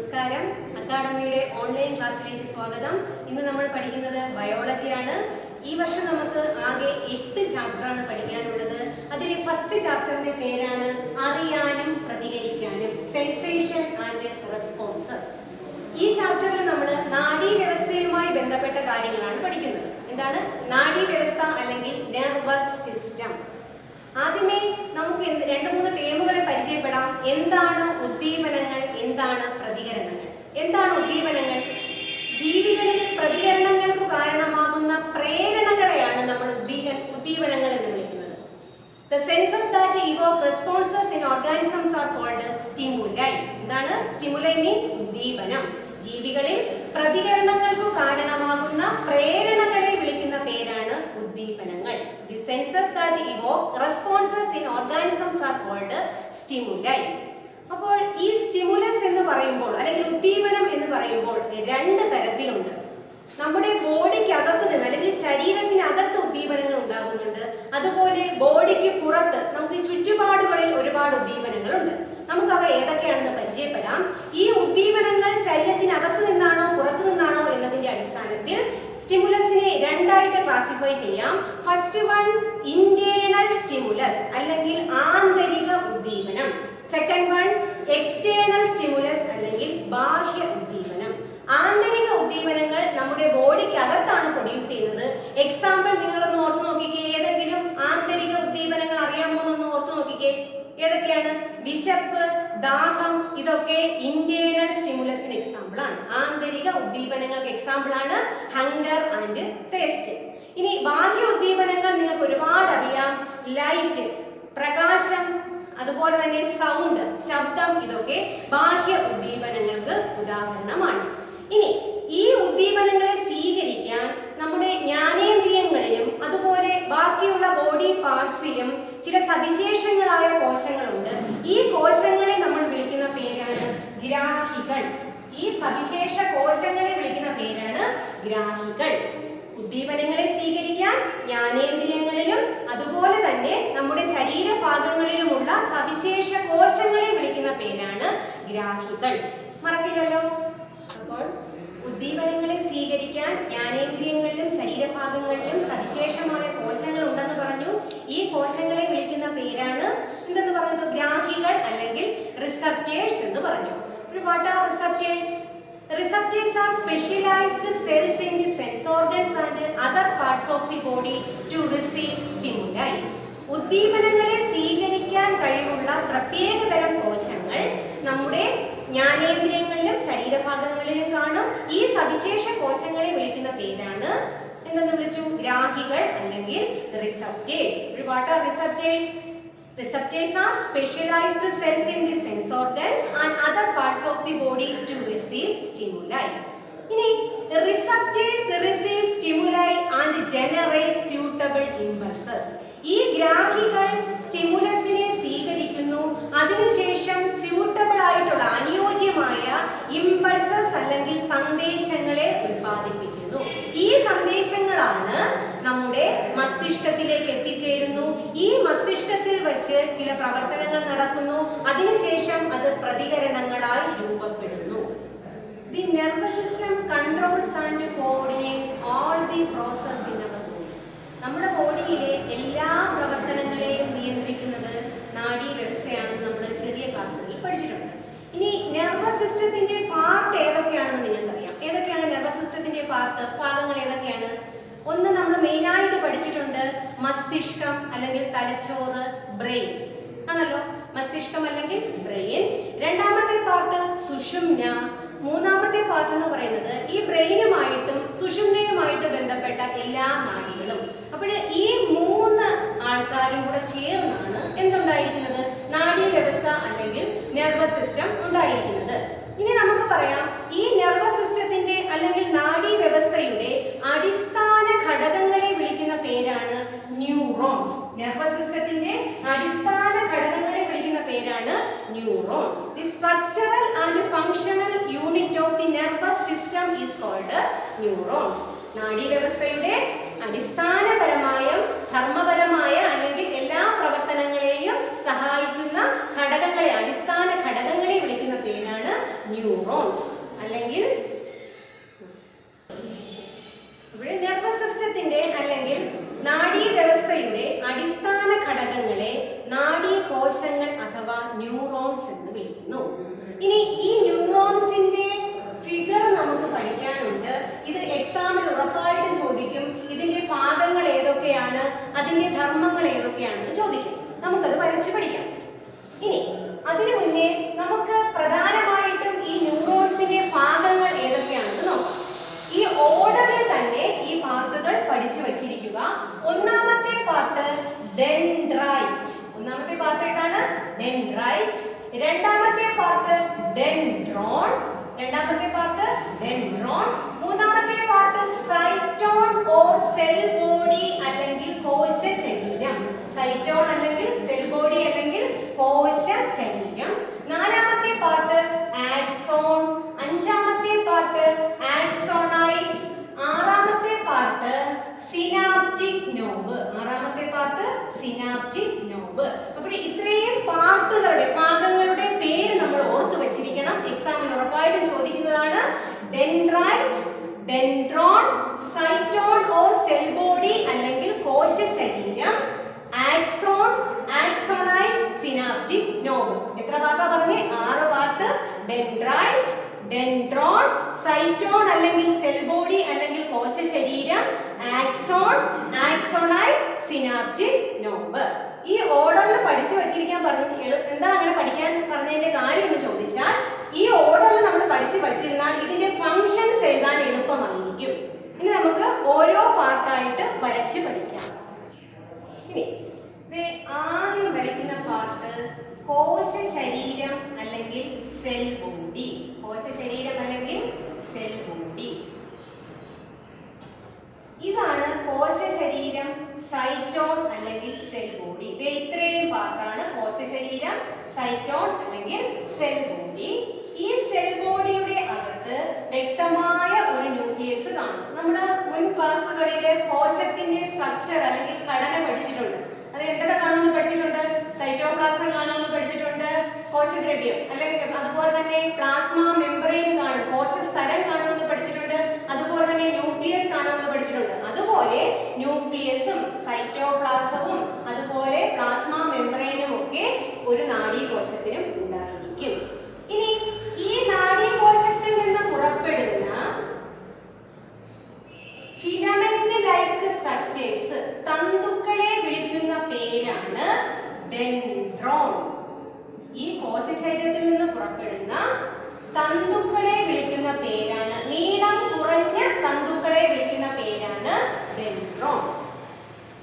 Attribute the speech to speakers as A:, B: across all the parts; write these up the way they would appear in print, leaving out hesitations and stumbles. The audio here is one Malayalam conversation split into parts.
A: നമസ്കാരം. അക്കാഡമിയുടെ ഓൺലൈൻ ക്ലാസ്സിലേക്ക് സ്വാഗതം. ഇന്ന് നമ്മൾ പഠിക്കുന്നത് ബയോളജിയാണ്. ഈ വർഷം നമുക്ക് ആകെ 8 ചാപ്റ്ററാണ് പഠിക്കാനുള്ളത്. അതിലെ ഫസ്റ്റ് ചാപ്റ്ററിന്റെ പേരാണ് അറിയാനും പ്രതികരിക്കാനും, സെൻസേഷൻ ആൻഡ് റെസ്പോൺസസ്. ഈ ചാപ്റ്ററിൽ നമ്മൾ നാഡീവ്യവസ്ഥയുമായി ബന്ധപ്പെട്ട കാര്യങ്ങളാണ് പഠിക്കുന്നത്. എന്താണ് നാഡീവ്യവസ്ഥ അല്ലെങ്കിൽ നെർവസ് സിസ്റ്റം? ആദ്യമേ നമുക്ക് 2-3 ടേമുകളെ പരിചയപ്പെടാം. എന്താണ് ഉദ്ദീപനങ്ങൾ, എന്താണ് പ്രതികരണങ്ങൾ? എന്താണ് ഉദ്ദീപനങ്ങൾ? ജീവികളിൽ പ്രതികരണങ്ങൾക്ക് കാരണമാകുന്ന പ്രേരണകളെയാണ് നമ്മൾ ഉദ്ദീപനങ്ങൾ എന്ന് വിളിക്കുന്നത്. The senses that evoke responses in organisms are called stimuli. എന്താണ് stimuli? means ഉദ്ദീപനം. ജീവികളിൽ പ്രതികരണങ്ങൾക്ക് കാരണമാകുന്ന പ്രേരണകളെ വിളിക്കുന്ന പേരാണ് ഉദ്ദീപനങ്ങൾ. The senses that evoke responses in organisms are called stimuli. അപ്പോൾ ഈ സ്റ്റിമുലസ് എന്ന് പറയുമ്പോൾ അല്ലെങ്കിൽ ഉദ്ദീപനം എന്ന് പറയുമ്പോൾ 2 തരത്തിലുണ്ട്. നമ്മുടെ ബോഡിക്കകത്ത് നിന്ന് അല്ലെങ്കിൽ ശരീരത്തിനകത്ത് ഉദ്ദീപനങ്ങൾ ഉണ്ടാകുന്നുണ്ട്. അതുപോലെ ബോഡിക്ക് പുറത്ത് നമുക്ക് ഈ ചുറ്റുപാടുകളിൽ ഒരുപാട് ഉദ്ദീപനങ്ങളുണ്ട്. നമുക്കവ ഏതൊക്കെയാണെന്ന് പരിചയപ്പെടാം. ഈ ഉദ്ദീപനങ്ങൾ ശരീരത്തിനകത്ത് നിന്നാണോ പുറത്തു നിന്നാണോ എന്നതിന്റെ അടിസ്ഥാനത്തിൽ സ്റ്റിമുലസിനെ 2ആയിട്ട് ക്ലാസിഫൈ ചെയ്യാം. ഫസ്റ്റ് വൺ ഇന്റേണൽ സ്റ്റിമുലസ് അല്ലെങ്കിൽ ആന്തരിക ഉദ്ദീപനം. സെക്കൻഡ് വൺ എക്സ്റ്റേണൽ സ്റ്റിമുലസ് അല്ലെങ്കിൽ ബാഹ്യ ഉദ്ദീപനം. ആന്തരിക ഉദ്ദീപനങ്ങൾ നമ്മുടെ ബോഡിക്കകത്താണ് പ്രൊഡ്യൂസ് ചെയ്യുന്നത്. എക്സാമ്പിൾ നിങ്ങളൊന്ന് ഓർത്തു നോക്കിക്കേ. ഏതെങ്കിലും ആന്തരിക ഉദ്ദീപനങ്ങൾ അറിയാമോ എന്നൊന്ന് ഓർത്തു നോക്കിക്കേ. ഏതൊക്കെയാണ്? വിശപ്പ്, ദാഹം, ഇതൊക്കെ ഇന്റേണൽ സ്റ്റിമുലസിന് എക്സാമ്പിൾ ആണ്. ആന്തരിക ഉദ്ദീപനങ്ങൾക്ക് എക്സാമ്പിൾ ആണ് ഹങ്കർ ആൻഡ് തേസ്റ്റ്. ഇനി ബാഹ്യ ഉദ്ദീപനങ്ങൾ നിങ്ങൾക്ക് ഒരുപാട് അറിയാം. ലൈറ്റ്, പ്രകാശം, അതുപോലെ തന്നെ സൗണ്ട്, ശബ്ദം, ഇതൊക്കെ ബാഹ്യ ഉദ്ദീപനങ്ങൾക്ക് ഉദാഹരണമാണ്. ഇനി ഈ ഉദ്ദീപനങ്ങളെ സ്വീകരിക്കാൻ നമ്മുടെ ജ്ഞാനേന്ദ്രിയങ്ങളിലും അതുപോലെ ബാക്കിയുള്ള ബോഡി പാർട്സിലും ചില സവിശേഷങ്ങളായ കോശങ്ങളുണ്ട്. ഈ കോശങ്ങളെ നമ്മൾ വിളിക്കുന്ന പേരാണ് ഗ്രാഹികൾ. ഈ സവിശേഷ കോശങ്ങളെ വിളിക്കുന്ന പേരാണ് ഗ്രാഹികൾ. ഉദ്ദീപനങ്ങളെ സ്വീകരിക്കാൻ ജ്ഞാനേന്ദ്രിയങ്ങളിലും അതുപോലെ തന്നെ നമ്മുടെ ശരീരഭാഗങ്ങളിലുമുള്ള സവിശേഷ കോശങ്ങളെ വിളിക്കുന്ന പേരാണ് ഗ്രാഹികൾ. മറക്കില്ലല്ലോ. അപ്പോൾ ഉദ്ദീപനങ്ങളെ സ്വീകരിക്കാൻ ജ്ഞാനേന്ദ്രിയങ്ങളിലും ശരീരഭാഗങ്ങളിലും സവിശേഷമായ കോശങ്ങൾ ഉണ്ടെന്ന് പറഞ്ഞു. ഈ കോശങ്ങളെ വിളിക്കുന്ന പേരാണ് എന്തെന്ന് പറഞ്ഞത്? ഗ്രാഹികൾ അല്ലെങ്കിൽ റിസപ്റ്റേഴ്സ് എന്ന് പറഞ്ഞു. What are receptors? Receptors are specialized cells in the sense organs and other parts of the body to receive stimuli. ഉദ്ദീപനങ്ങളെ സ്വീകരിക്കാൻ കഴിവുള്ള പ്രത്യേകതരം കോശങ്ങൾ നമ്മുടെ ജ്ഞാനേന്ദ്രിയങ്ങളിലും ശരീരഭാഗങ്ങളിലും കാണും. ഈ സവിശേഷ കോശങ്ങളെ വിളിക്കുന്ന പേരാണ് എന്തെന്ന് വിളിച്ചു? ഗ്രാഹികൾ അല്ലെങ്കിൽ receptors. What are receptors? Receptors are specialized cells in the sense organs and other parts of the body to receive stimuli. ഇനി receptors receive stimuli and generate suitable impulses. ഈ ഗ്രാഹികൾ സ്റ്റിമുലസിനെ സ്വീകരിക്കുന്നു. അതിനുശേഷം സ്യൂട്ടബിൾ ആയിട്ടുള്ള അനുയോജ്യമായ ഇമ്പൾസസ് അല്ലെങ്കിൽ സന്ദേശങ്ങളെ ഉൽപ്പാദിപ്പിക്കുന്നു. ഈ സന്ദേശങ്ങളാണ് നമ്മുടെ മസ്തിഷ്കത്തിലേക്ക് എത്തിച്ചേരുന്നു. ഈ മസ്തിഷ്കത്തിൽ വെച്ച് ചില പ്രവർത്തനങ്ങൾ നടക്കുന്നു. അതിനുശേഷം അത് പ്രതികരണങ്ങളായി രൂപപ്പെടുന്നു. The nervous system controls and coordinates all the process in our body. നമ്മുടെ ബോഡിയിലെ എല്ലാ പ്രവർത്തനങ്ങളെയും നിയന്ത്രിക്കുന്നത് നാഡീവ്യവസ്ഥയാണെന്ന് നമ്മൾ ചെറിയ ക്ലാസ്സുകളിൽ പഠിച്ചിട്ടുണ്ട്. ഇനി നെർവസ് സിസ്റ്റത്തിന്റെ പാർട്ട് ഏതൊക്കെയാണെന്ന് നിങ്ങൾക്കറിയാം. ഏതൊക്കെയാണ് നെർവസ് സിസ്റ്റത്തിന്റെ ഭാഗങ്ങൾ ഏതൊക്കെയാണ്? ഒന്ന് നമ്മൾ മെയിനായിട്ട് പഠിച്ചിട്ടുണ്ട് മസ്തിഷ്കം അല്ലെങ്കിൽ തലച്ചോറ്, ബ്രെയിൻ ആണല്ലോ. മസ്തിഷ്കം അല്ലെങ്കിൽ ബ്രെയിൻ. രണ്ടാമത്തെ പാർട്ട് സുഷുമ്ന. മൂന്നാമത്തെ പാർട്ട് എന്ന് പറയുന്നത് ഈ ബ്രെയിനുമായിട്ടും സുഷുമ്നയുമായിട്ട് ബന്ധപ്പെട്ട എല്ലാ നാഡികളും. അപ്പോൾ ഈ 3 ആൾക്കാരും കൂടെ ചേർന്നാണ് എന്തുണ്ടായിരിക്കുന്നത്? നാഡീവ്യവസ്ഥ അല്ലെങ്കിൽ നെർവസ് സിസ്റ്റം ഉണ്ടായിരിക്കുന്നത്. ഇനി നമുക്ക് പറയാം ഈ നെർവസ് സിസ്റ്റത്തിന്റെ അല്ലെങ്കിൽ നാഡീവ്യവസ്ഥയുടെ അടിസ്ഥാന ഘടകങ്ങളെ വിളിക്കുന്ന പേരാണ് ന്യൂറോൺസ്. നെർവസ് സിസ്റ്റത്തിന്റെ അടിസ്ഥാന ഘടകങ്ങളെ വിളിക്കുന്ന പേരാണ് neurons. The structural and functional unit of the nervous system is called neurons. നാഡീവ്യവസ്ഥയുടെ അടിസ്ഥാനപരമായ ധർമ്മപരമായ അല്ലെങ്കിൽ എല്ലാ പ്രവർത്തനങ്ങളെയും സഹായിക്കുന്ന ഘടകങ്ങളെ, അടിസ്ഥാന ഘടകങ്ങളെ വിളിക്കുന്ന പേരാണ് ന്യൂറോൺസ്. അല്ലെങ്കിൽ ഇവിടെ നെർവസ് സിസ്റ്റത്തിന്റെ അല്ലെങ്കിൽ നാഡീവ്യവസ്ഥയുടെ അടിസ്ഥാന ഘടകങ്ങളെ നാഡീകോശങ്ങൾ അഥവാ ന്യൂറോൺസ് എന്ന് വിളിക്കുന്നു. ഇനി ഈ ന്യൂറോൺസിന്റെ ഫിഗർ നമുക്ക് പഠിക്കാനുണ്ട്. ഇത് എക്സാമിൽ ഉറപ്പായിട്ടും ചോദിക്കും. ഇതിന്റെ ഭാഗങ്ങൾ ഏതൊക്കെയാണ്, അതിന്റെ ധർമ്മങ്ങൾ ഏതൊക്കെയാണെന്ന് ചോദിക്കും. നമുക്കത് വരച്ച് പഠിക്കാം. ഇനി അതിനു മുന്നേ നമുക്ക് പ്രധാനമായിട്ടും ഈ ന്യൂറോൺസിന്റെ ഭാഗങ്ങൾ ഏതൊക്കെയാണെന്ന് നോക്കാം. ഈ ഓർഡറിൽ തന്നെ ഈ പാർട്ടുകൾ പഠിച്ചു വച്ചിരിക്കുക. ഒന്നാമത്തെ പാർട്ട് ഡെൻഡ്രൈറ്റ്. ഒന്നാമത്തെ പാർട്ട് ഏതാണ്? ഡെൻഡ്രൈറ്റ്. രണ്ടാമത്തെ പാർട്ട് ഡെൻഡ്രോൺ. രണ്ടാമത്തെ പാർട്ട് ഡെൻഡ്രോൺ. മൂന്നാമത്തെ part cyton or cell body അല്ലെങ്കിൽ കോശ ശരീരം. സൈറ്റോൺ അല്ലെങ്കിൽ സെൽ ബോഡി അല്ലെങ്കിൽ കോശ ശരീരം. നാലാമത്തെ പാർട്ട് ആക്സോൺ. അഞ്ചാമത്തെ പാർട്ട് ആക്സോണൈറ്റ്സ്. ആറാമത്തെ പാർട്ട് സിനാപ്റ്റിക് നോബ്. ആറാമത്തെ പാർട്ട് സിനാപ്റ്റിക് നോബ്. അപ്പോൾ ഇത്രയും പാർട്ടുകളുടെ ഭാഗങ്ങളുടെ പേര് നമ്മൾ ഓർത്തു വെച്ചിരിക്കണം. എക്സാമിന് ഉറപ്പായിട്ടും ചോദിക്കുന്നതാണ്. Dendrite, dendron, cyton or cell body അല്ലെങ്കിൽ കോശ ശരീരം, ആക്സോൺ, ആക്സോണൈറ്റ്, സിനാപ്റ്റിക് നോബ്. എത്ര പാർട്ടാ പറഞ്ഞേ? 6 പാർട്ട്. ഡെൻഡ്രൈറ്റ്, ഡെൻഡ്രോൺ, സൈറ്റോൺ അല്ലെങ്കിൽ സെൽ ബോഡി അല്ലെങ്കിൽ കോശ ശരീരം, ആക്സോൺ, ആക്സോണൈറ്റ്, സിനാപ്റ്റിക് നോബ്. ഈ ഓർഡറിൽ പഠിച്ചു വെച്ചിരിക്കാൻ പറഞ്ഞു. എന്താ അങ്ങനെ പഠിക്കാൻ പറഞ്ഞതിന്റെ കാര്യം എന്ന് ചോദിച്ചാൽ, ഈ ഓർഡറിൽ നമ്മൾ പഠിച്ചു വച്ചിരുന്നാൽ ഇതിന്റെ ഫങ്ഷൻസ് എഴുതാൻ എളുപ്പമായിരിക്കും. ഇനി നമുക്ക് ഓരോ പാർട്ടായിട്ട് വരച്ച് പഠിക്കാം. ഇനി ആദ്യം വരയ്ക്കുന്ന പാർട്ട് കോശ ശരീരം അല്ലെങ്കിൽ സെൽ ബോഡി. കോശ ശരീരം അല്ലെങ്കിൽ സെൽ ബോഡി. ഇതാണ് കോശ ശരീരം, സൈറ്റോൺ അല്ലെങ്കിൽ സെൽ ബോഡി. ഇത് ഇത്രയും പാർട്ടാണ് കോശ ശരീരം, സൈറ്റോൺ അല്ലെങ്കിൽ സെൽ ബോഡി. ഈ സെൽ ബോഡിയുടെ അകത്ത് വ്യക്തമായ ഒരു ന്യൂക്ലിയസ് കാണും. നമ്മൾ മുൻ ക്ലാസ്സുകളിലെ കോശത്തിന്റെ സ്ട്രക്ചർ അല്ലെങ്കിൽ ഘടന പഠിച്ചിട്ടുണ്ട്. അത് എന്തൊക്കെ കാണുമെന്ന് പഠിച്ചിട്ടുണ്ട്? സൈറ്റോപ്ലാസം കാണുമെന്ന് പഠിച്ചിട്ടുണ്ട്, കോശദ്രവ്യം അല്ലെങ്കിൽ അതുപോലെ തന്നെ പ്ലാസ്മ മെംബ്രെയിൻ കാണും, കോശസ്തരം കാണുമെന്ന് പഠിച്ചിട്ടുണ്ട്, അതുപോലെ തന്നെ ന്യൂക്ലിയസ് കാണുമെന്ന് പഠിച്ചിട്ടുണ്ട്. അതുപോലെ ന്യൂക്ലിയസും സൈറ്റോപ്ലാസവും അതുപോലെ പ്ലാസ്മ മെംബ്രെയിനും ഒക്കെ ഒരു നാഡീകോശത്തിനും ഉണ്ടായിരിക്കും. ഇനി ഈ നാഡീകോശത്തിൽ നിന്ന് പുറപ്പെടുന്ന ഫിലമെന്റ് ലൈക്ക് സ്ട്രക്ചേഴ്സ്, തന്തുക്കളെ വിളിക്കുന്ന പേരാണ് ഡെൻഡ്രോൺ. ഈ കോശ ശരീരത്തിൽ നിന്ന് പുറപ്പെടുന്ന തന്തുക്കളെ വിളിക്കുന്ന പേരാണ്, നീളം കുറഞ്ഞ തന്തുക്കളെ വിളിക്കുന്ന പേരാണ് ഡെൻഡ്രോൺ.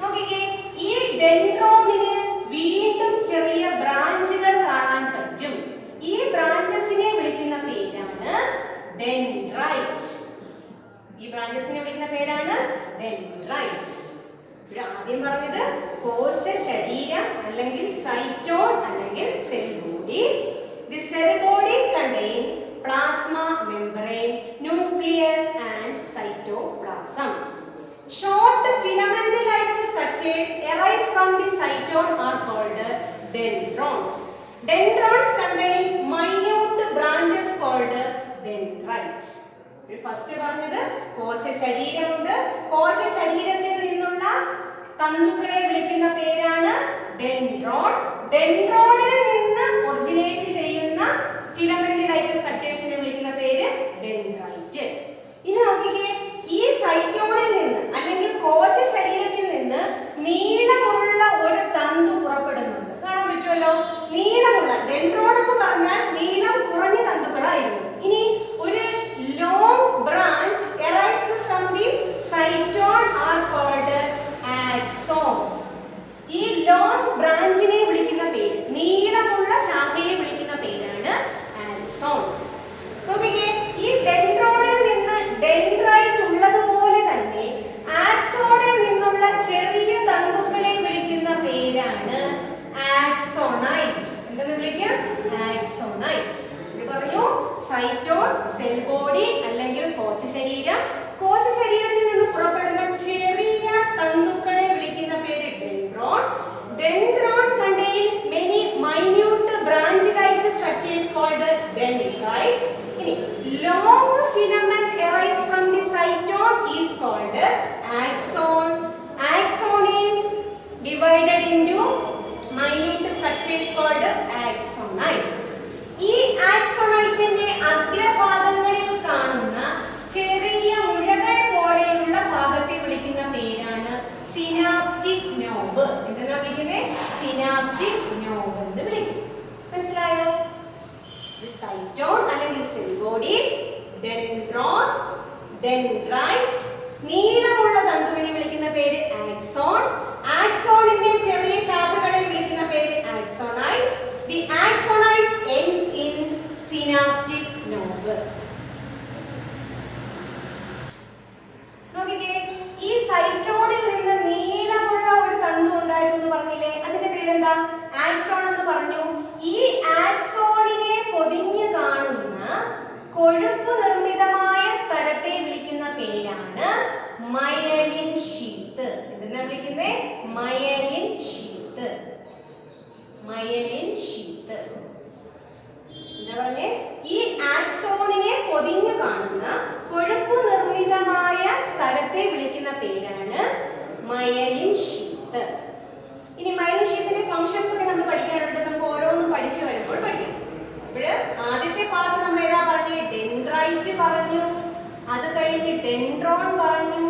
A: നോക്കിക്കേ, ഈ ഡെൻഡ്രോണിന് വീണ്ടും ചെറിയ ബ്രാഞ്ചുകൾ കാണാൻ പറ്റും. ഈ ബ്രാഞ്ചസിനെ വിളിക്കുന്ന പേരാണ് ഡെൻഡ്രൈറ്റ്. ഈ ബ്രാഞ്ചസിനെ വിളിക്കുന്ന പേരാണ് ഡെൻഡ്രൈറ്റ്. ഇവിടെ ആദ്യം പറഞ്ഞത് കോശ ശരീരം അല്ലെങ്കിൽ സൈറ്റോൺ അല്ലെങ്കിൽ cell body. The cell body contain plasma membrane, nucleus and cytoplasm. Short filament-like structures arise from the cytone are called dendrons. Dendrons contain minute branches called dendrites. First പറഞ്ഞത് കോശ ശരീരമുണ്ട്. കോശ ശരീരത്തിൽ നിന്നുള്ള തന്തുക്കളെ വിളിക്കുന്ന പേരാണ് ഡെൻഡ്രോൺ. ഡെൻഡ്രോണിൽ നിന്ന് ഒറിജിനേറ്റ് ചെയ്യുന്ന ഫിലമെന്റ് ലൈക്ക് സ്ട്രക്ചേഴ്സിനെ വിളിക്കുന്ന പേര് ഡെൻഡ്രൈറ്റ്. ഇനി നോക്കിക്കേ, ഈ സൈറ്റോണിൽ നിന്ന് അല്ലെങ്കിൽ കോശ ശരീരത്തിൽ നിന്ന് നീളമുള്ള ഒരു തന്തു പുറപ്പെടുന്നുണ്ട്. കാണാൻ പറ്റുമല്ലോ, നീളമുള്ള. ഡെൻഡ്രോൺ എന്ന് പറഞ്ഞാൽ നീളം കുറഞ്ഞ തന്തുക്കളായിരുന്നു. ഇനി ഒരു long branch arised from the cytone are called axon. ഈ long branchനെ വിളിക്കുന്ന പേര്, നീളമുള്ള ശാഖയെ വിളിക്കുന്ന പേരാണ് ആക്സോൺ. നോക്കിക്കേ, ഈ ഡെൻഡ്രോണിൽ നിന്ന് ഡെൻഡ്രൈറ്റ് ഉള്ളതുപോലെ തന്നെ ആക്സോണിൽ നിന്നുള്ള ചെറിയ തന്തുക്കളെ വിളിക്കുന്ന പേരാണ് ആക്സോണൈറ്റ്സ്. എന്തെന്ന് വിളിക്കാം? ആക്സോണൈറ്റ്സ്. പറഞ്ഞു സൈറ്റോൺ, സെൽ ബോഡി അല്ലെങ്കിൽ കോശ ശരീരം. കോശ ശരീരത്തിൽ നിന്ന് പുറപ്പെടുന്ന ചെറിയ തന്തുക്കളെ വിളിക്കുന്ന പേര് dendron. Dendron contain many minute branch like structures called dendrites. long filament arise from the cytone is called axon. Axon is divided into minute structures called axonites. ഈ ആക്സോണൈറ്റിന്റെ അഗ്രഭാഗങ്ങളിൽ കാണുന്ന ചെറിയ മുഴകൾ പോലെയുള്ള ഭാഗത്തെ വിളിക്കുന്ന പേരാണ് സിനാപ്റ്റിക് നോബ്. എന്തെന്നാ വിളിക്കുന്നത്? സിനാപ്റ്റിക് നോബ് എന്ന് വിളിക്കും. മനസ്സിലായോ? സൈറ്റോൺ അല്ലെങ്കിൽ സെൽ ബോഡി, ഡെൻഡ്രോൺ, ഡെൻഡ്രൈറ്റ്, നീളമുള്ള തന്തുവിനെ വിളിക്കുന്ന പേര് ആക്സോൺ. ആക്സോണിന്റെ ചെറിയ ശാഖകളെ വിളിക്കുന്ന പേര് ആക്സോണൈറ്റ്സ്. The axonites ends in synaptic knob. നോക്കിക്കേ, ഈ സൈറ്റോണിൽ നിന്ന് നീളമുള്ള ഒരു തന്തു ഉണ്ടായിരുന്നു എന്ന് പറഞ്ഞില്ലേ, അതിന്റെ പേരെന്താ? ആക്സോൺ എന്ന് പറഞ്ഞു. ഈ ആക്സോണിനെ പൊതിഞ്ഞു കാണുന്ന കൊഴുപ്പ് നിർമ്മിതമായ സ്ഥലത്തെ വിളിക്കുന്ന പേരാണ് മയലിൻ ഷീത്ത്. എന്തെന്നാ വിളിക്കുന്നേ? Myelin sheath. മയലിൻ ഷീത്ത് എന്താ പറഞ്ഞേ? ഈ ആക്സോണിനെ പൊതിഞ്ഞു കാണുന്ന കൊഴുപ്പ് നിർമ്മിതമായ സ്ഥലത്തെ വിളിക്കുന്ന പേരാണ് മയലിൻ ഷീത്ത്. ഇനി മയലിൻ ഷീത്തിന്റെ ഫങ്ഷൻസ് ഒക്കെ നമ്മൾ പഠിക്കാറുണ്ട്. നമുക്ക് ഓരോന്നും പഠിച്ചു വരുമ്പോൾ പഠിക്കാം. അപ്പോൾ ആദ്യത്തെ പാർട്ട് നമ്മൾ ഏതാ പറഞ്ഞേ? ഡെൻഡ്രൈറ്റ് പറഞ്ഞു, അത് കഴിഞ്ഞ് ഡെൻഡ്രോൺ പറഞ്ഞു,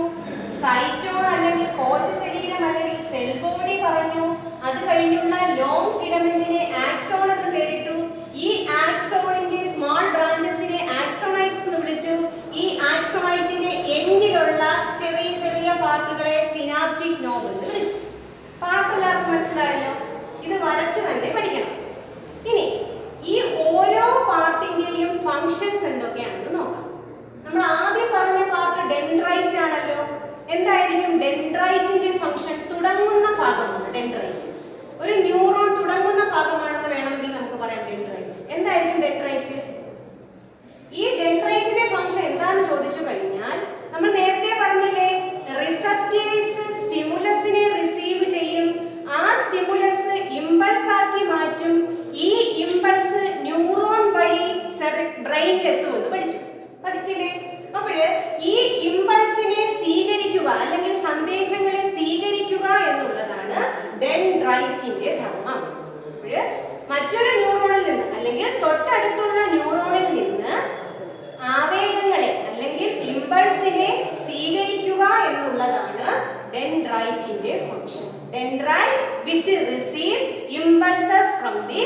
A: സൈറ്റോൺ അല്ലെങ്കിൽ കോശശരീരം അല്ലെങ്കിൽ സെൽ ബോഡി പറഞ്ഞു, അത് കഴിഞ്ഞുള്ള ലോങ് ഫിലമെന്റിനെ ആക്സോൺ എന്ന് പേരിട്ടു. ഈ ആക്സോണിന്റെ സ്മോൾ ബ്രാഞ്ചസിനെ ആക്സോണൈറ്റ്സ് എന്ന് വിളിച്ചു. ഈ ആക്സോണൈറ്റിന്റെ എൻഡിലുള്ള ചെറിയ ചെറിയ പാർട്ടുകളെ സിനാപ്റ്റിക് നോബ് എന്ന് വിളിച്ചു. പാർട്ട് എല്ലാവർക്കും മനസ്സിലായല്ലോ? ഇത് വരച്ച് തന്നെ പഠിക്കണം. ഇനി ഈ ഓരോ പാർട്ടിന്റെയും ഫങ്ഷൻസ് എന്തൊക്കെയാണെന്ന് നോക്കാം. നമ്മൾ ആദ്യം പറഞ്ഞ പാർട്ട് ഡെൻഡ്രൈറ്റ് ആണല്ലോ. എന്തായിരിക്കും ഡെൻഡ്രൈറ്റിന്റെ ഫങ്ഷൻ? തുടങ്ങുന്ന ഭാഗമാണ് ഡെൻഡ്രൈറ്റ്. ഒരു ന്യൂറോൺ തുടങ്ങുന്ന ഭാഗമാണെന്ന് വേണമെങ്കിൽ നമുക്ക് പറയാം ഡെൻഡ്രൈറ്റ്. എന്തായിരിക്കും ഡെൻഡ്രൈറ്റ്? ഈ ഡെൻഡ്രൈറ്റിന്റെ ഫങ്ഷൻ എന്താന്ന് ചോദിച്ചു കഴിഞ്ഞാൽ നമ്മൾ നേരത്തെ പറഞ്ഞില്ലേ, റിസപ്റ്റേഴ്സ് സ്റ്റിമുലസിനെ റിസീവ് ചെയ്യും, ആ സ്റ്റിമുലസ് ഇമ്പൾസ് ആക്കി മാറ്റും, ഈ ഇമ്പൾസ് ന്യൂറോൺ വഴി ബ്രെയിനിൽ എത്തുമെന്ന് പഠിച്ചില്ലേ? അപ്പോൾ ഈ ഇമ്പൾസിനെ സ്വീകരിക്കുക അല്ലെങ്കിൽ സന്ദേശങ്ങളെ സ്വീകരിക്കുക എന്നുള്ളതാണ് ഡെൻഡ്രൈറ്റിന്റെ ധർമ്മം. അപ്പോൾ മറ്റൊരു ന്യൂറോണിൽ നിന്ന് അല്ലെങ്കിൽ തൊട്ടടുത്തുള്ള ന്യൂറോണിൽ നിന്ന് ആവേഗങ്ങളെ അല്ലെങ്കിൽ ഇമ്പൾസിനെ സ്വീകരിക്കുക എന്നുള്ളതാണ് ഡെൻഡ്രൈറ്റിന്റെ function. Dendrite which receives impulses from the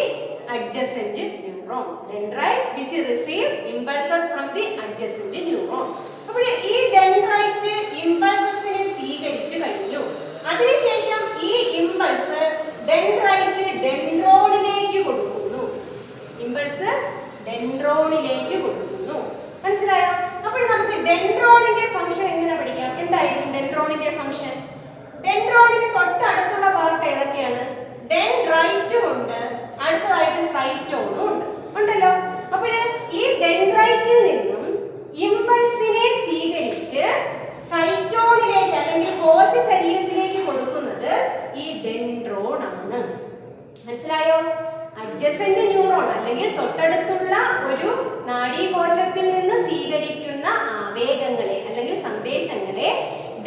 A: adjacent neuron. Dendrite which receive impulses from the adjacent neuron. അപ്പോൾ ഈ ഡെൻഡ്രൈറ്റ് ഇമ്പൾസസിനെ സ്വീകരിച്ചു കഴിഞ്ഞു. അതിനുശേഷം ഈ ഇമ്പൾസ് ഡെൻഡ്രൈറ്റ് ഡെൻഡ്രോണിലേക്ക് കൊടുക്കുന്നു. ഇമ്പൾസ് ഡെൻഡ്രോണിലേക്ക് കൊടുക്കുന്നു. മനസ്സിലായോ? അപ്പോൾ നമുക്ക് ഡെൻഡ്രോണിന്റെ ഫംഗ്ഷൻ എങ്ങനെ പഠിക്കാം? എന്തായിരിക്കും ഡെൻഡ്രോണിന്റെ ഫംഗ്ഷൻ? ഡെൻഡ്രോണിന് തൊട്ടടുത്തുള്ള പാർട്ട് ഏതൊക്കെയാണ്? ഡെൻഡ്രൈറ്റും ഉണ്ട്, അടുത്തതായിട്ട് സൈറ്റോണും ഉണ്ടല്ലോ. അപ്പോൾ ഈ ഡെൻഡ്രൈറ്റിൽ നിന്നും ഇമ്പൾസിനെ സ്വീകരിച്ച് സൈറ്റോണിലേക്ക് അല്ലെങ്കിൽ കോശ ശരീരത്തിലേക്ക് കൊടുക്കുന്നത് ഈ ഡെൻഡ്രോൺ ആണ്. മനസ്സിലായോ? അഡ്ജസന്റ് ന്യൂറോൺ അല്ലെങ്കിൽ തൊട്ടടുത്തുള്ള ഒരു നാഡീകോശത്തിൽ നിന്ന് സ്വീകരിക്കുന്ന ആവേഗങ്ങളെ അല്ലെങ്കിൽ സന്ദേശങ്ങളെ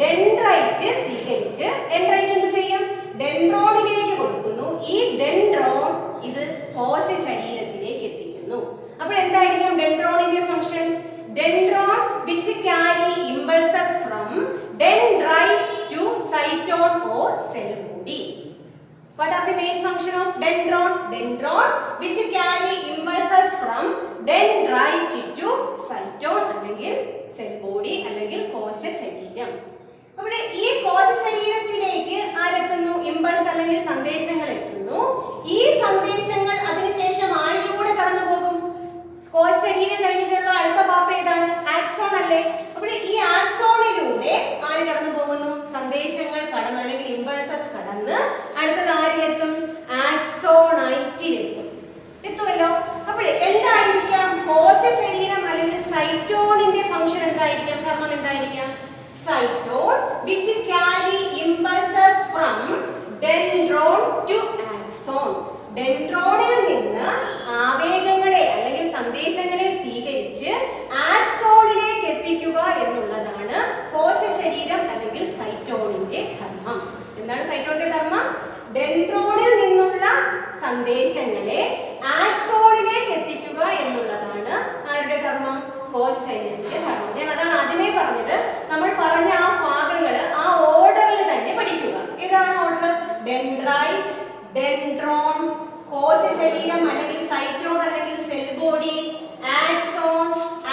A: ഡെൻഡ്രൈറ്റ് സ്വീകരിച്ച് ഡെൻഡ്രൈറ്റ് എന്ത് ചെയ്യും? ഡെൻഡ്രോണിലേക്ക് കൊടുക്കുന്നു. ഈ ഡെൻഡ്രോൺ ഇത് കോശ ശരീരത്തിലേക്ക് എത്തിക്കുന്നു. അപ്പോൾ എന്തായിരിക്കും ഡെൻഡ്രോണിന്റെ function? Dendron which carry impulses from dendrite to cytone or cell body. What are the main function of dendron? Dendron which carry impulses from dendrite to cytone അല്ലെങ്കിൽ cell body അല്ലെങ്കിൽ കോശ ശരീരം. അപ്പോൾ ഈ കോശ ശരീരത്തിലേക്ക് ആരെത്തുന്നു? ഇമ്പൾസ് അല്ലെങ്കിൽ സന്ദേശങ്ങൾ എത്തുന്നു. ഈ സന്ദേശങ്ങൾ അതിനുശേഷം ആരിലൂടെ കടന്നു പോകും? കോശ ശരീരം കഴിഞ്ഞിട്ടുള്ള അടുത്ത പാർട്ട് ഏതാണ്? ആക്സോൺ അല്ലേ? അപ്പോൾ ഈ ആക്സോണിലൂടെ ആര് കടന്നു പോകുന്നു? സന്ദേശങ്ങൾ കടന്ന് അല്ലെങ്കിൽ ഇമ്പൾസസ് കടന്ന് അടുത്തത് ആരിലെത്തും? ആക്സോണൈറ്റിലെത്തും. എത്തുമല്ലോ. അപ്പോൾ എന്തായിരിക്കാം കോശ ശരീരം അല്ലെങ്കിൽ സൈറ്റോണിന്റെ ഫംഗ്ഷൻ എന്തായിരിക്കാം? ധർമ്മം എന്തായിരിക്കാം? Cyton which carry impulses from dendron to axon. ഡെൻഡ്രോണിൽ നിന്ന് ആവേഗങ്ങളെ അല്ലെങ്കിൽ സന്ദേശങ്ങളെ സ്വീകരിച്ച് എത്തിക്കുക എന്നുള്ളതാണ് കോശ ശരീരം അല്ലെങ്കിൽ സൈറ്റോണിന്റെ ധർമ്മം. എന്താണ് സൈറ്റോണിന്റെ ധർമ്മം? ഡെൻഡ്രോണിൽ നിന്നുള്ള സന്ദേശങ്ങളെ ആക്സോണിലേക്ക് എത്തിക്കുക എന്നുള്ളതാണ് ആരുടെ ധർമ്മം? കോശ ശരീരത്തിന്റെ ധർമ്മം. ഞാൻ അതാണ് ആദ്യമേ പറഞ്ഞത്. നമ്മൾ പറഞ്ഞ ആ ഭാഗങ്ങൾ ആ ഓർഡറിൽ തന്നെ പഠിക്കുക. ഏതാണ് ഓർഡർ? ഡെൻഡ്രൈറ്റ്, ഡെൻഡ്രോൺ, കോശ ശരീരം അല്ലെങ്കിൽ സൈറ്റോൺ അല്ലെങ്കിൽ cell body, axon,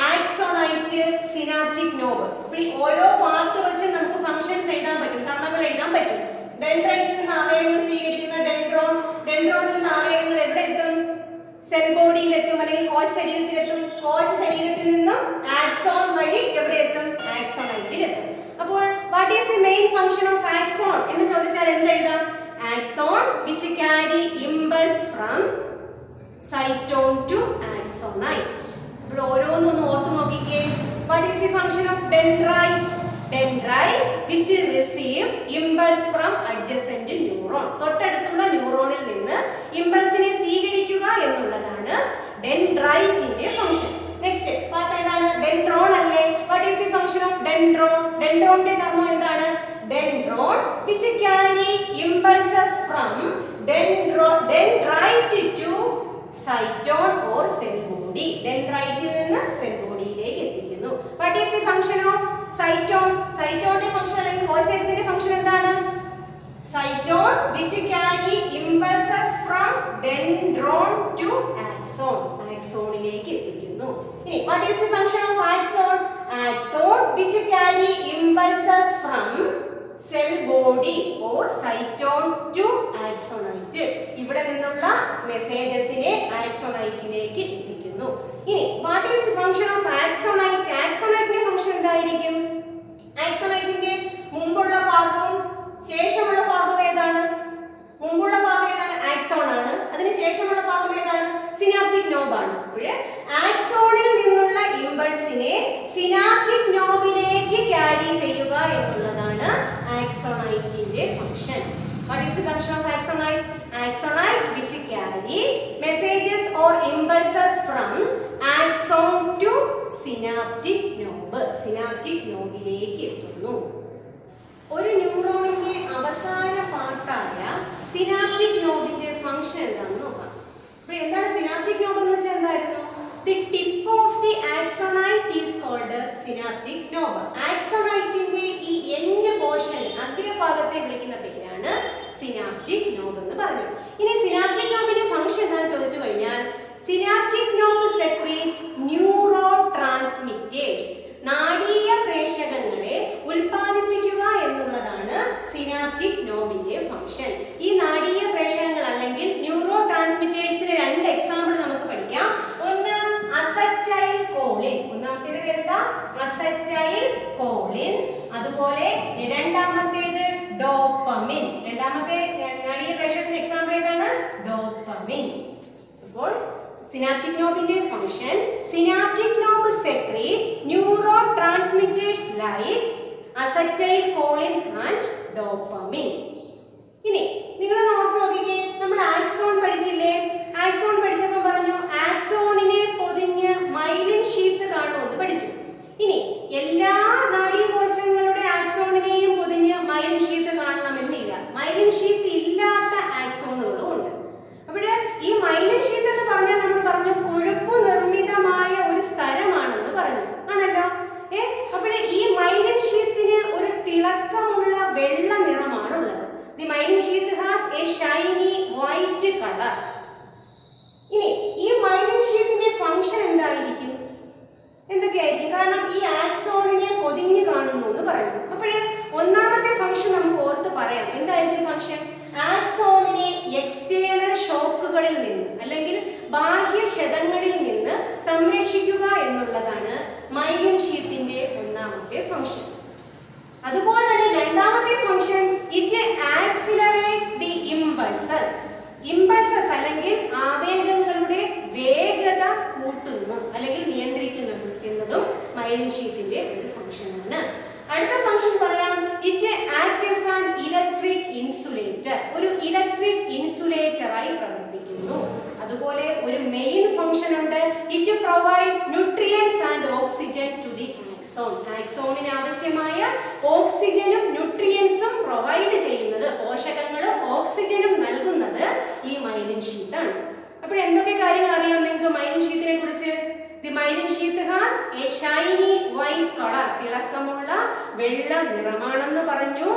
A: ആക്സോണൈറ്റ്, synaptic knob. ഇപ്പോൾ ഓരോ പാർട്ട് വെച്ച് നമുക്ക് ഫംഗ്ഷൻസ് എഴുതാൻ പറ്റും, കർമ്മങ്ങൾ എഴുതാൻ പറ്റും. ഡെൻഡ്രൈറ്റിൽ നിന്ന് ആവേഗങ്ങൾ സ്വീകരിക്കുന്ന ഡെൻഡ്രോൺ, ഡെൻഡ്രോണിൽ നിന്ന് ആവേഗങ്ങൾ എവിടെ എത്തും? സെൽ ബോഡിയിൽ എത്തും അല്ലെങ്കിൽ കോശ ശരീരത്തിലെത്തും. കോശ ശരീരത്തിൽ നിന്നും ആക്സോൺ വഴി എവിടെ എത്തും? ആക്സോണൈറ്റിൽ എത്തും. അപ്പോൾ what is the main function of axon എന്ന് ചോദിച്ചാൽ എന്തെഴുതാം? Axon which carry impulse from cytone to axonite. ഇപ്പോൾ ഓരോന്നൊന്ന് ഓർത്ത് നോക്കിക്കേ. What is the function of dendrite? Dendrite which receive impulse from adjacent neuron. തൊട്ടടുത്തുള്ള ന്യൂറോണിൽ നിന്ന് ഇമ്പൾസിനെ സ്വീകരിക്കുക എന്നുള്ളതാണ് ഡെൻഡ്രൈറ്റിന്റെ ഫംഗ്ഷൻ. നെക്സ്റ്റ് പാർട്ട് ഏതാണ്? ഡെൻഡ്രോൺ അല്ലേ? What is the function of dendron? ഡെൻഡ്രോണിന്റെ ധർമ്മം എന്താണ്? Dendron which carry impulses from dendrite to cytone or cell body. Dendrite നിന്ന് cell bodyയിലേക്ക് എത്തിക്കുന്നു. What is the function of cytone? Cytone function അല്ലെങ്കിൽ കോശത്തിന്റെ ഫംഗ്ഷൻ എന്താണ്? Cytone which carry impulses from dendron to axon. ആക്സോണിലേക്ക് എത്തിക്കുന്നു. ഇനി what is the function of axon? Axon which carry impulses from cell body or cytone to axonite. ഇവിടെ നിന്നുള്ള മെസ്സേജസിനെ ആക്സോണൈറ്റിലേക്ക് എത്തിക്കുന്നു. ഇനി what is the function of axonite? ആക്സോണൈറ്റിന്റെ ഫംഗ്ഷൻ എന്തായിരിക്കും? ആക്സോണൈറ്റിന്റെ മുമ്പുള്ള ഭാഗവും ശേഷമുള്ള ഭാഗവും ഏതാണ്? മുമ്പുള്ള ഭാഗം ഏതാണ്? ആക്സോൺ ആണ്. അതിന് ശേഷമുള്ള ഭാഗം ഏതാണ്? സിനാപ്റ്റിക് നോബ് ആണ്. അപ്പോൾ ആക്സോണിൽ നിന്നുള്ള ഇമ്പൾസിനെ സിനാപ്റ്റിക് നോബിലേക്ക് ക്യാരി ചെയ്യുക എന്നുള്ളതാണ് ആക്സോണൈറ്റിന്റെ function. What is the function of axonite? Axonite which carry messages or impulses from axon to synaptic knob. synaptic നോബിലേക്ക് എത്തുന്നു. ഒരു ന്യൂറോണിന്റെ അവസാന പാർട്ടായ സിനാപ്റ്റിക് നോബിന്റെ ഫംഗ്ഷൻ എന്താണെന്ന് നോക്കാം. അപ്പോൾ എന്താണ് സിനാപ്റ്റിക് നോബ് എന്ന് വെച്ചാൽ എന്തായിരുന്നു? The tip of the axonite is called synaptic knob. ആക്സോണൈറ്റിന്റെ ഈ എൻഡ് പോർഷൻ അഗ്രഭാഗത്തെ വിളിക്കുന്ന പേരാണ് സിനാപ്റ്റിക് നോബ് എന്ന് പറഞ്ഞു. ഇനി സിനാപ്റ്റിക് നോബിന്റെ ഫംഗ്ഷൻ എന്താണെന്ന് ചോദിച്ചു കഴിഞ്ഞാൽ synaptic knob secrete neurotransmitters. നാഡീയ പ്രേഷകങ്ങളെ ഉൽപ്പാദിപ്പിക്കുക എന്നുള്ളതാണ് സിനാപ്റ്റിക് നോബിന്റെ ഫംഗ്ഷൻ. ഈ നാഡീയ പ്രേഷകങ്ങൾ അല്ലെങ്കിൽ ന്യൂറോ ട്രാൻസ്മിറ്റേഴ്സിന് രണ്ട് എക്സാമ്പിൾ നമുക്ക് പഠിക്കാം. ഒന്ന് അസറ്റൈൽ കോളിൻ. ഒന്നാമത്തേത് പേരെന്താ? Acetyl choline. അതുപോലെ രണ്ടാമത്തേത് ഡോപ്പമിൻ. രണ്ടാമത്തെ നാഡീയ പ്രേഷകത്തിന്റെ എക്സാമ്പിൾ ഏതാണ്? ഡോപ്പമിൻ. അപ്പോൾ synaptic knob function, synaptic knob secrete neurotransmitters like acetylcholine and dopamine. ഇനി നിങ്ങൾ നോക്കി നോക്കിക്കേ, നമ്മൾ ആക്സോൺ പഠിച്ചില്ലേ? ആക്സോൺ പഠിച്ചപ്പോൾ പറഞ്ഞു ആക്സോണിനെ പൊതിഞ്ഞ് മൈലിൻ ഷീത്ത് കാണുമെന്ന് പഠിച്ചു. ഇനി എല്ലാ നാഡീകോശങ്ങളുടെ ആക്സോണിനെയും പൊതിഞ്ഞ് മൈലിൻ ഷീത്ത് കാണണമെന്നില്ല. മൈലിൻ ഷീത്ത് ഇല്ലാത്ത ആക്സോണുകളും ഉണ്ട്. അപ്പോൾ ഈ മൈലിൻ ഷീത്ത് എന്ന് പറഞ്ഞാൽ നമ്മൾ പറഞ്ഞു കൊഴുപ്പ് നിർമ്മിതമായ ഒരു സ്ഥലമാണെന്ന് പറഞ്ഞു, ആണല്ലോ. അപ്പോൾ ഈ മൈലിൻ ഷീത്തിന് ഒരു തിളക്കമുള്ള വെള്ള നിറമാണുള്ളത്. The myelin sheath has a shiny white colour. ഇനി ഈ മൈലിൻ ഷീത്തിന്റെ ഫംഗ്ഷൻ എന്തായിരിക്കും? എന്തൊക്കെയായിരിക്കും? കാരണം ഈ ആക്സോണിനെ പൊതിഞ്ഞ് കാണുന്നു എന്ന് പറഞ്ഞു. അപ്പോൾ ഒന്നാമത്തെ ഫംഗ്ഷൻ നമുക്ക് ഓർത്ത് പറയാം. എന്തായിരിക്കും ഫംഗ്ഷൻ? ആക്സോണിനെ എക്സ്റ്റേണൽ ഷോക്കുകളിൽ നിന്ന് അല്ലെങ്കിൽ ബാഹ്യ ക്ഷതങ്ങളിൽ നിന്ന് സംരക്ഷിക്കുക എന്നുള്ളതാണ് മൈലിൻ ഷീത്തിന്റെ ഒന്നാമത്തെ ഫംഗ്ഷൻ. അതുപോലെ തന്നെ രണ്ടാമത്തെ function it accelerate the impulses. Impulses അല്ലെങ്കിൽ ആവേഗങ്ങളുടെ വേഗത കൂട്ടുന്നു അല്ലെങ്കിൽ നിയന്ത്രിക്കുന്നു എന്നതും മൈലിൻ ഷീത്തിന്റെ ഒരു ഫംഗ്ഷനാണ്. അടുത്ത ഫംഗ്ഷൻ പറയാം. It act as an electric insulator. ഒരു ഇലക്ട്രിക് ഇൻസുലേറ്ററായി പ്രവർത്തിക്കുന്നു. അതുപോലെ ഒരു മെയിൻ ഫംഗ്ഷൻ ഉണ്ട്. It provide nutrients and oxygen to the axon. ആക്സോണിന് ആവശ്യമായ ഓക്സിജനും ന്യൂട്രിയൻസും പ്രൊവൈഡ് ചെയ്യുന്നത്, പോഷകങ്ങളും ഓക്സിജനും നൽകുന്നത് ഈ മൈലിൻ ഷീത്ത് ആണ്. അപ്പോൾ എന്തൊക്കെ കാര്യങ്ങൾ അറിയാം നിങ്ങൾക്ക് മൈലിൻ ഷീത്തിനെ കുറിച്ച്? The myelin sheath has a shiny white color. തിളക്കമുള്ള വെള്ള നിറമാണെന്ന് പറഞ്ഞു.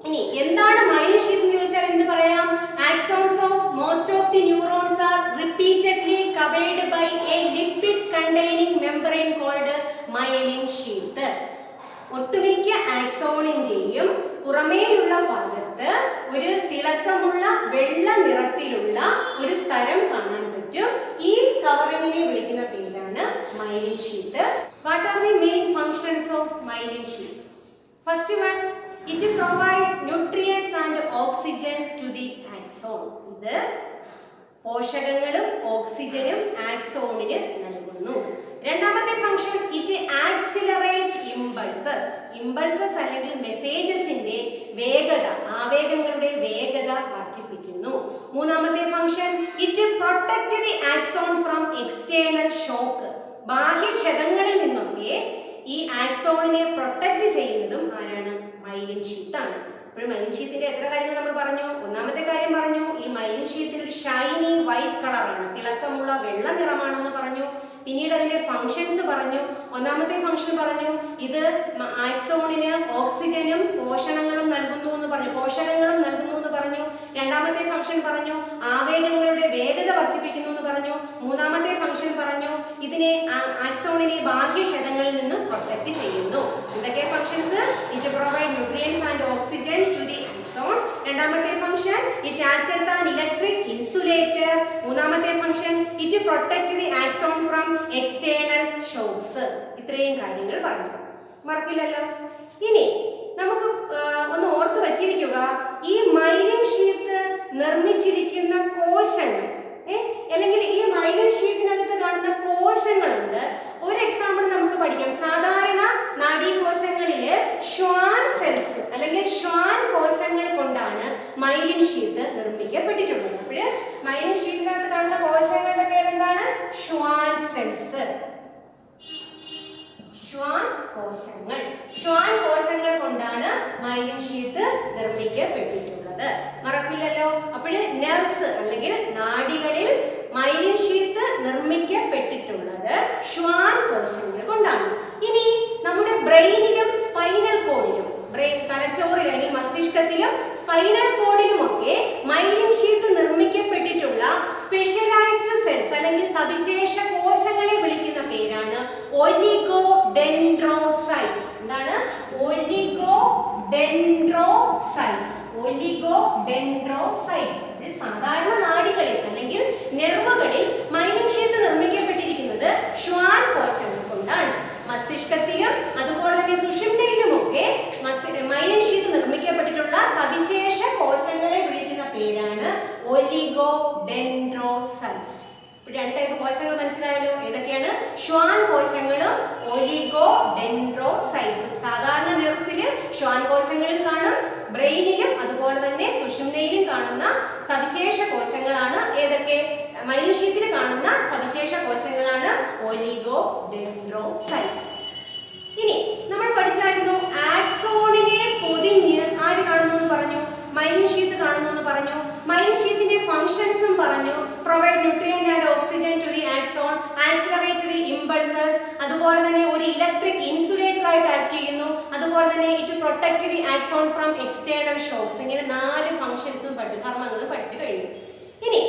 A: ഇനി എന്താണ് മൈലിൻ ഷീത്ത് എന്ന് ചോദിച്ചാൽ എന്ത് പറയാം? Axons of most of the neurons are repeatedly covered by a lipid containing membrane called myelin sheath. ഒട്ടുമിക്ക ആക്സോണിന്റെയും പുറമേയുള്ള ഭാഗത്ത് ഒരു തിളക്കമുള്ള വെള്ള നിറത്തിലുള്ള ഒരു സ്ഥലം കാണാൻ പറ്റും. ഈ കവറിങ്ങിനെ വിളിക്കുന്ന പേരാണ് myelin sheath. What are the main functions of myelin sheath? First one, it provide nutrients and oxygen to the axon. ഇത് പോഷകങ്ങളും ഓക്സിജനും ആക്സോണിന് നൽകുന്നു. രണ്ടാമത്തെ function, it accelerate impulses. Impulses അല്ലെങ്കിൽ മെസ്സേജസിന്റെ വേഗത, ആവേഗങ്ങളുടെ വേഗത വർദ്ധിപ്പിക്കുന്നു. മൂന്നാമത്തെ function, it protect the axon from external shock. ബാഹ്യ ക്ഷതങ്ങളിൽ നിന്നൊക്കെ ഈ ആക്സോണിനെ പ്രൊട്ടക്ട് ചെയ്യുന്നതും ആരാണ്? മൈലിൻ ഷീത്ത് ആണ്. അപ്പോൾ മൈലിൻ ഷീത്തിന്റെ എത്ര കാര്യങ്ങൾ നമ്മൾ പറഞ്ഞു? ഒന്നാമത്തെ കാര്യം പറഞ്ഞു, ഈ മൈലിൻ ഷീത്തിന് ഒരു ഷൈനി വൈറ്റ് കളറാണ്, തിളക്കമുള്ള വെള്ള നിറമാണെന്ന് പറഞ്ഞു. പിന്നീട് അതിന്റെ ഫങ്ഷൻസ് പറഞ്ഞു. ഒന്നാമത്തെ ഫങ്ഷൻ പറഞ്ഞു, ഇത് ആക്സോണിന് ഓക്സിജനും പോഷകങ്ങളും നൽകുന്നു എന്ന് പറഞ്ഞു. രണ്ടാമത്തെ ഫങ്ഷൻ പറഞ്ഞു, ആവേഗങ്ങളുടെ വേഗത വർദ്ധിപ്പിക്കുന്നു എന്ന് പറഞ്ഞു. മൂന്നാമത്തെ ഫങ്ഷൻ പറഞ്ഞു, ഇതിനെ ആക്സോണിനെ ബാഹ്യ ക്ഷതങ്ങളിൽ നിന്ന് പ്രൊട്ടക്ട് ചെയ്യുന്നു. എന്തൊക്കെ functions? It provide nutrients and oxygen to the axon. രണ്ടാമത്തെ function, it act as an electric insulator. മൂന്നാമത്തെ function, it protect the axon from external shocks. ഇത്രയും കാര്യങ്ങൾ പറഞ്ഞു, മറക്കില്ലല്ലോ. ഇനി നമുക്ക് ഒന്ന് ഓർത്തു വച്ചിരിക്കുക, ഈ മൈലിൻ ഷീത്ത് നിർമ്മിച്ചിരിക്കുന്ന കോശങ്ങൾ, അല്ലെങ്കിൽ ഈ മൈലിൻ ഷീത്തിനകത്ത് കാണുന്ന കോശങ്ങളുണ്ട്. ഒരു എക്സാമ്പിൾ നമുക്ക് പഠിക്കാം. സാധാരണ നാഡീകോശങ്ങളില് ഷ്വാൻ സെൽസ് അല്ലെങ്കിൽ ഷ്വാൻ കോശങ്ങൾ കൊണ്ടാണ് മൈലിൻ ഷീത്ത് നിർമ്മിക്കപ്പെട്ടിട്ടുള്ളത്. അപ്പോൾ മൈലിൻ ഷീറ്റിനകത്ത് കാണുന്ന കോശങ്ങളുടെ പേരെന്താണ്? Schwann cells. ഷ്വാൻ കോശങ്ങൾ കൊണ്ടാണ് മൈലിൻ ഷീത്ത് നിർമ്മിക്കപ്പെട്ടിട്ടുള്ളത്. മറക്കില്ലല്ലോ. അപ്പോൾ നെർവ്സ് അല്ലെങ്കിൽ നാഡികളിൽ മൈലിൻ ഷീത്ത് നിർമ്മിക്കപ്പെട്ടിട്ടുള്ളത് ഷ്വാൻ കോശങ്ങൾ കൊണ്ടാണ്. ഇനി നമ്മുടെ ബ്രെയിനിലും സ്പൈനൽ കോഡിലും, തലച്ചോറിൽ അല്ലെങ്കിൽ മസ്തിഷ്കത്തിലും സ്പൈനൽ കോഡിലുമൊക്കെ മൈലിൻ ഷീത്ത് നിർമ്മിക്കപ്പെട്ടിട്ടുള്ള സ്പെഷ്യലൈസ്ഡ് സെൽസ് അല്ലെങ്കിൽ സവിശേഷ കോശങ്ങളെ വിളിക്കുന്ന പേരാണ് ഒലിഗോഡെൻഡ്രോസൈറ്റ്സ്. എന്താണ്? ഒലിഗോഡെൻഡ്രോസൈറ്റ്സ്. സാധാരണ നാഡികളിൽ അല്ലെങ്കിൽ നെർവുകളിൽ മൈലിൻ ഷീത്ത് നിർമ്മിക്കപ്പെട്ടിരിക്കുന്നത് ഷ്വാൻ കോശങ്ങൾ കൊണ്ടാണ്. മസ്തിഷ്കത്തിലും അതുപോലെ തന്നെ സുഷുമ്നയിലുമൊക്കെ മൈലിൻ ഷീത്ത് നിർമ്മിക്കപ്പെട്ടിട്ടുള്ള സവിശേഷ കോശങ്ങളെ വിളിക്കുന്ന പേരാണ് ഒലിഗോഡെൻഡ്രോസൈറ്റ്സ്. രണ്ട് ടൈപ്പ് കോശങ്ങൾ മനസ്സിലായല്ലോ. ഏതൊക്കെയാണ്? ഷ്വാൻ കോശങ്ങളും ഒലിഗോഡെൻഡ്രോസൈറ്റ്സും. സാധാരണ നെർവ്സില് ഷ്വാൻ കോശങ്ങളും കാണും, ബ്രെയിനിലും അതുപോലെ തന്നെ സുഷുമ്നയിലും കാണുന്ന സവിശേഷ കോശങ്ങളാണ് ഏതൊക്കെ? മൈലിൻ ഷീത്തിൽ കാണുന്ന സവിശേഷ കോശങ്ങളാണ് ഒലിഗോഡെൻഡ്രോസൈറ്റ്സ്. ഇനി നമ്മൾ പഠിച്ചായിരുന്നു, ആക്സോണിനെ പൊതിഞ്ഞ് ആര് കാണുന്നു എന്ന് പറഞ്ഞു? മൈലിൻ ഷീത്ത് കാണുന്നു എന്ന് പറഞ്ഞു. മൈലിൻ ഷീത്തിന്റെ ഫങ്ഷൻസും പറഞ്ഞു. Provide nutrient and oxygen to the axon, accelerate the impulses, അതുപോലെ തന്നെ ഒരു ഇലക്ട്രിക് ഇൻസുലേറ്റർ ആയിട്ട് ആക്ട് ചെയ്യുന്നു. അതുപോലെ തന്നെ it protect the axon from external shocks. ഇങ്ങനെ 4 ഫങ്ഷൻസും കർമ്മങ്ങളും പഠിച്ചു കഴിഞ്ഞു. ഇനി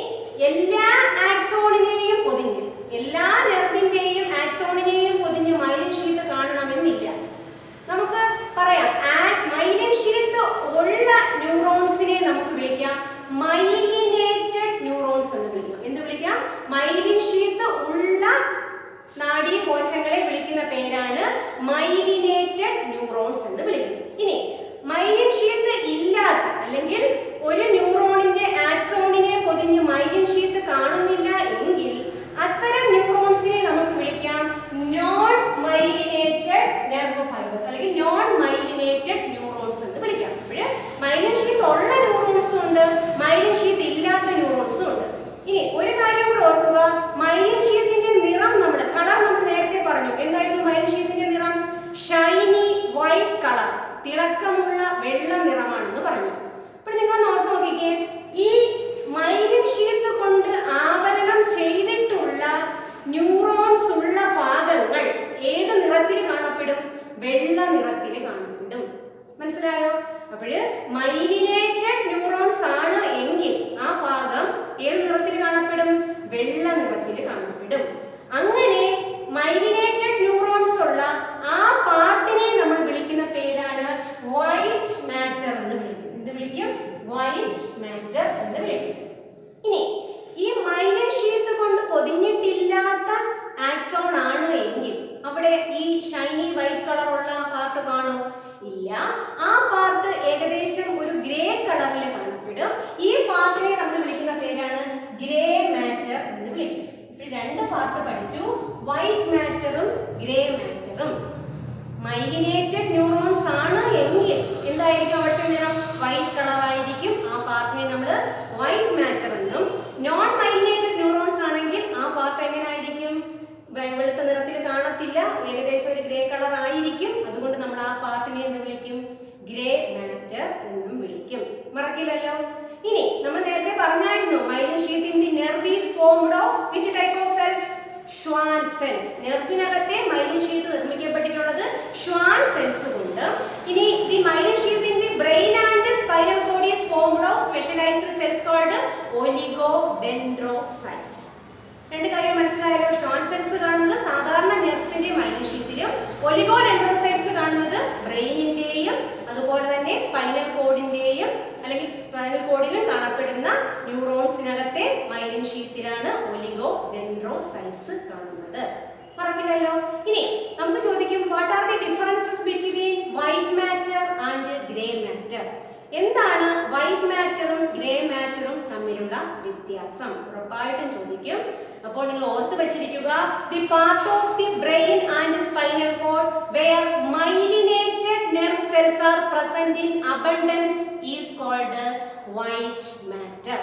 A: എല്ലാ ആക്സോണിനെയും പൊതിഞ്ഞ്, എല്ലാ നെർവിന്റെയും ആക്സോണിനെയും പൊതിഞ്ഞ് മൈലിൻ ഷീത്ത് കാണണമെന്നില്ല. നമുക്ക് പറയാം, മൈലിൻ ഷീത്ത് ഉള്ള ന്യൂറോൺസിനെ നമുക്ക് വിളിക്കാം മൈലിനേറ്റഡ് ന്യൂറോൺസ് എന്ന് വിളിക്കാം. എന്ത് വിളിക്കാം? മൈലിൻ ഷീത്ത് ഉള്ള നാഡീകോശങ്ങളെ വിളിക്കുന്ന പേരാണ് മൈലിനേറ്റഡ് ന്യൂറോൺസ് എന്ന് വിളിക്കും. ഇനി മൈലിൻ ഷീത്ത് ഇല്ലാത്ത അല്ലെങ്കിൽ ഒരു ന്യൂറോണിന്റെ ആക്സോണിനെ പൊതിഞ്ഞ് മൈലിൻ ഷീത്ത് കാണുന്നില്ല എങ്കിൽ അത്തരം ന്യൂറോൺസിനെ നമുക്ക് വിളിക്കാം നോൺ മൈലിനേറ്റഡ് നെർവ് ഫൈബേഴ്സ് അല്ലെങ്കിൽ നോൺ മൈലിനേറ്റഡ് ന്യൂറോൺസ് എന്ന് വിളിക്കാം. അപ്പോൾ മൈലിൻ ഷീത്ത് ഉള്ള ന്യൂറോൺസും ഉണ്ട്, മൈലിൻ ഷീത്ത് ഇല്ലാത്ത ന്യൂറോൺസും ഉണ്ട്. ഇനി ഒരു കാര്യം കൂടെ ഓർക്കുക, മൈലിൻ ഷീത്തിന്റെ നിറം കളർ നമ്മൾ നേരത്തെ പറഞ്ഞു. എന്തായിരുന്നു മൈലിൻ ഷീത്തിന്റെ നിറം? കാണപ്പെടും. അങ്ങനെ മൈലിനേറ്റഡ് ന്യൂറോൺസ് ഉള്ള ആ പാർട്ടിനെ നമ്മൾ വിളിക്കുന്ന പേരാണ് വൈറ്റ് മാറ്റർ എന്ന് വിളിക്കും. എന്ത് വിളിക്കും? വൈറ്റ് മാറ്റർ എന്ന് വിളിക്കും. ഇനി ഈ മൈലിൻ ഷീത്ത് കൊണ്ട് പൊതിഞ്ഞിട്ടില്ലാത്ത ആക്സോൺ ആണ് എങ്കിൽ അവിടെ ഈ ഷൈനി വൈറ്റ് കളർ ഉള്ള പാർട്ട് കാണോ? ഇല്ല. ആ പാർട്ട് ഏകദേശം ഒരു ഗ്രേ കളറിൽ കാണപ്പെടും. ഈ പാർട്ടിനെ നമ്മൾ വിളിക്കുന്ന പേരാണ് ഗ്രേ മാറ്റർ എന്ന് വിളിക്കും. രണ്ട് പാർട്ട് പഠിച്ചു, വൈറ്റ് മാറ്ററും ഗ്രേ മാറ്ററും. മൈലിനേറ്റഡ് ന്യൂറോൺസ് ആണ് എങ്കിൽ എന്തായിരിക്കും അവിടുത്തെ നിറം? വൈറ്റ് കളർ ആയിരിക്കും. ആ പാർട്ടിനെ നമ്മൾ വൈറ്റ് മാറ്റർ എന്നും, നോൺ മൈലിനേറ്റഡ് ന്യൂറോൺസ് ആണെങ്കിൽ ആ പാർട്ട് എങ്ങനെയായിരിക്കും? വെളുത്ത നിറത്തിൽ കാണത്തില്ല, ഏകദേശം ഒരു ഗ്രേ കളർ ആയിരിക്കും. അതുകൊണ്ട് നമ്മൾ ആ പാർട്ടിനെ എന്ന് വിളിക്കും? ഗ്രേ മാറ്റർ എന്നും വിളിക്കും. മറക്കില്ലല്ലോ. ഇനി നമ്മൾ നേരത്തെ പറഞ്ഞായിരുന്നു myelin sheath in the nerve is formed of which type of cells? Schwann cells. നെർവിനകത്തെ മൈലിൻ ഷീത്ത് നിർമ്മിക്കപ്പെട്ടിട്ടുള്ളത് ഷ്വാൻ സെൽസ് കൊണ്ട്. ഇനി the myelin sheath in the brain and spinal cord is formed of specialised cells called oligodendrocytes. രണ്ട് കാര്യം മനസ്സിലായല്ലോ. ഷ്വാൻ സെൽസ് കാണുന്നത് സാധാരണ നെർവ്സിന്റെ മൈലിൻ ഷീത്തിലും, ഒലിഗോഡെൻഡ്രോസൈറ്റ്സ് കാണുന്നത് ബ്രെയിനിന്റെയും അതുപോലെ തന്നെ സ്പൈനൽ കോഡിന്റെയും അല്ലെങ്കിൽ സ്പൈനൽ കോഡിലും കാണപ്പെടുന്ന ന്യൂറോൺസിനകത്തെ മൈലിൻ ഷീത്തിലാണ് ഒലിഗോഡെൻഡ്രോസൈറ്റ്സ് കാണുന്നത്. മറക്കില്ലല്ലോ. ഇനി നമുക്ക് ചോദിക്കും, what are the differences between white matter and grey matter? എന്താണ് വൈറ്റ് മാറ്ററും ഗ്രേ മാറ്ററും തമ്മിലുള്ള വ്യത്യാസം? ഉറപ്പായിട്ടും ചോദിക്കും. അപ്പോൾ നിങ്ങൾ ഓർത്തു വെച്ചിരിക്കുക, the part of the brain and spinal cord where myelinated nerve cells are present in abundance is called white matter.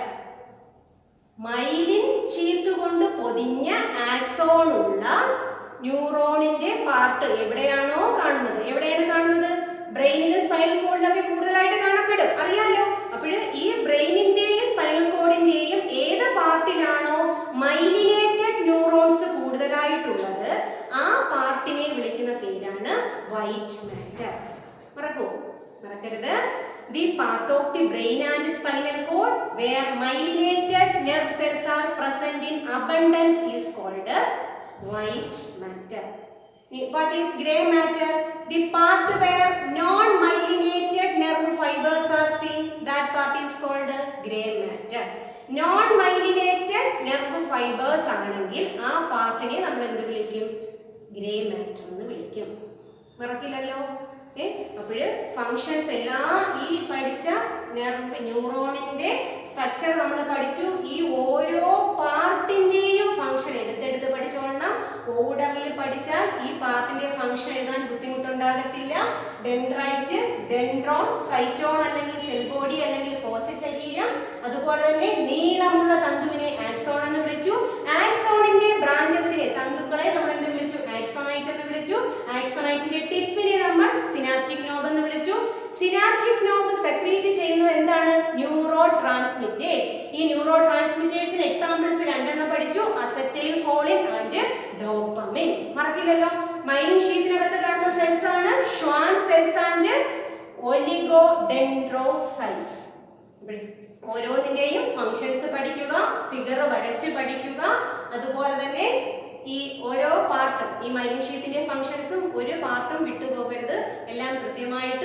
A: Myelin sheath കൊണ്ട് പൊതിഞ്ഞ ആക്സോൺ ഉള്ള ന്യൂറോണിന്റെ പാർട്ട് എവിടെയാണോ കാണുന്നത്? എവിടെയാണ് കാണുന്നത്? ബ്രെയിനിലും സ്പൈനൽ കോഡിലൊക്കെ കൂടുതലായിട്ട് കാണപ്പെടും, അറിയാലോ. അപ്പോൾ ഈ ബ്രെയിനിന്റെയും സ്പൈനൽ കോഡിന്റെയും ഏത് പാർട്ടിലാണോ മൈലിനേറ്റഡ് ന്യൂറോൺസ് കൂടുതലായിട്ടുള്ളത് ആ പാർട്ടിനെ വിളിക്കുന്ന പേരാണ് വൈറ്റ് മാറ്റർ. മറക്കരുത്. The part of the brain and spinal cord where myelinated nerve cells are present in abundance is called white matter. What is grey matter? The part where non-myelinated nerve fibers are seen, that part is called grey matter. Non-myelinated nerve fibers ആണെങ്കിൽ ആ പാർട്ടിനെ നമ്മൾ എന്ത് വിളിക്കും? ഗ്രേ മാറ്റർ എന്ന് വിളിക്കും. മറക്കില്ലല്ലോ. അപ്പോഴ് ഫങ്ഷൻസ് എല്ലാം ഈ പഠിച്ച ന്യൂറോണിന്റെ സ്ട്രക്ചർ നമ്മൾ പഠിച്ചു. ഈ ഓരോ പാർട്ടിന്റെയും ഫങ്ഷൻ എടുത്തെടുത്ത് പഠിച്ചോളണം. ഓർഡറിൽ പഠിച്ചാൽ ഈ പാർട്ടിന്റെ ഫങ്ഷൻ എഴുതാൻ ബുദ്ധിമുട്ടുണ്ടാകത്തില്ല. ഡെൻഡ്രൈറ്റ്, ഡെൻഡ്രോൺ, സൈറ്റോൺ അല്ലെങ്കിൽ സെൽ ബോഡി അല്ലെങ്കിൽ കോശശരീരം, അതുപോലെ തന്നെ നീളമുള്ള തന്തുവിനെ ആക്സോൺ എന്ന് വിളിച്ചു. ആക്സോണിന്റെ ബ്രാഞ്ചസിനെ, തന്തുക്കളെ നമ്മൾ എന്ത് വിളിച്ചു? ആക്സോണൈറ്റ് എന്ന് വിളിച്ചു. ആക്സോണൈറ്റിന്റെ ടിപ്പിനെ നമ്മൾ സിനാപ്റ്റിക് നോബ് എന്ന് വിളിച്ചു. സിനാപ്റ്റിക് നോബ് സെക്രീറ്റ് ചെയ്യുന്നത് എന്താണ്? Neurotransmitters. ഈ ന്യൂറോ ട്രാൻസ്മിറ്റേഴ്സിന് എക്സാമ്പിൾസ് രണ്ടെണ്ണം പഠിച്ചു, അസറ്റൈൽ കോളിൻ ആൻഡ് ഡോപ്പമിൻ. മറക്കില്ലല്ലോ. മൈലിൻ ഷീത്തിനകത്ത് കാണുന്ന സെൽസ് ആണ് ഷ്വാൻ സെൽസ് ആൻഡ് ഒലിഗോഡെൻഡ്രോസൈറ്റ്സ്. ഓരോന്നിന്റെയും ഫങ്ഷൻസ് പഠിക്കുക, ഫിഗർ വരച്ച് പഠിക്കുക. അതുപോലെ തന്നെ ഈ ഓരോ പാർട്ടും, ഈ മൈലിൻ ഷീത്തിന്റെ ഫങ്ഷൻസും ഒരു പാർട്ടും വിട്ടുപോകരുത്. എല്ലാം കൃത്യമായിട്ട്